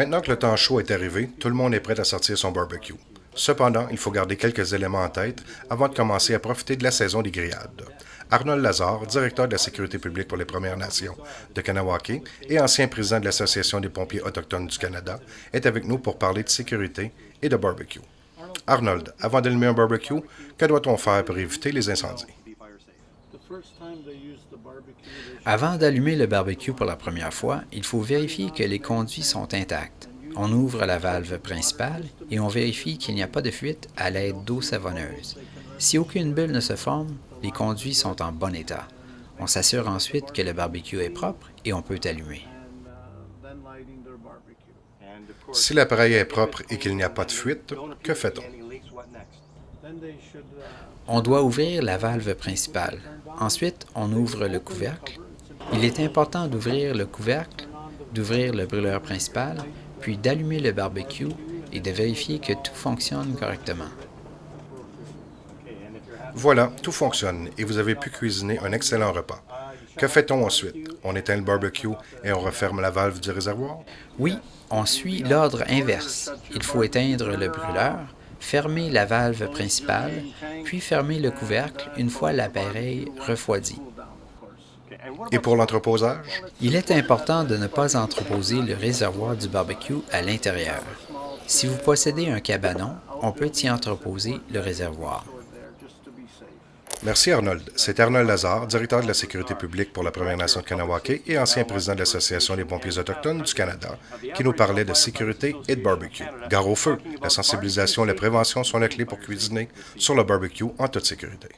Maintenant que le temps chaud est arrivé, tout le monde est prêt à sortir son barbecue. Cependant, il faut garder quelques éléments en tête avant de commencer à profiter de la saison des grillades. Arnold Lazare, directeur de la sécurité publique pour les Premières Nations de Kanawake et ancien président de l'Association des pompiers autochtones du Canada, est avec nous pour parler de sécurité et de barbecue. Arnold, avant d'allumer un barbecue, que doit-on faire pour éviter les incendies? Avant d'allumer le barbecue pour la première fois, il faut vérifier que les conduits sont intacts. On ouvre la valve principale et on vérifie qu'il n'y a pas de fuite à l'aide d'eau savonneuse. Si aucune bulle ne se forme, les conduits sont en bon état. On s'assure ensuite que le barbecue est propre et on peut allumer. Si l'appareil est propre et qu'il n'y a pas de fuite, que fait-on? On doit ouvrir la valve principale. Ensuite, on ouvre le couvercle. Il est important d'ouvrir le couvercle, d'ouvrir le brûleur principal, puis d'allumer le barbecue et de vérifier que tout fonctionne correctement. Voilà, tout fonctionne et vous avez pu cuisiner un excellent repas. Que fait-on ensuite? On éteint le barbecue et on referme la valve du réservoir? Oui, on suit l'ordre inverse. Il faut éteindre le brûleur, fermer la valve principale, puis fermer le couvercle une fois l'appareil refroidi. Et pour l'entreposage? Il est important de ne pas entreposer le réservoir du barbecue à l'intérieur. Si vous possédez un cabanon, on peut y entreposer le réservoir. Merci Arnold. C'est Arnold Lazare, directeur de la sécurité publique pour la Première Nation de Kanawake et ancien président de l'Association des pompiers autochtones du Canada, qui nous parlait de sécurité et de barbecue. Gare au feu, la sensibilisation et la prévention sont la clé pour cuisiner sur le barbecue en toute sécurité.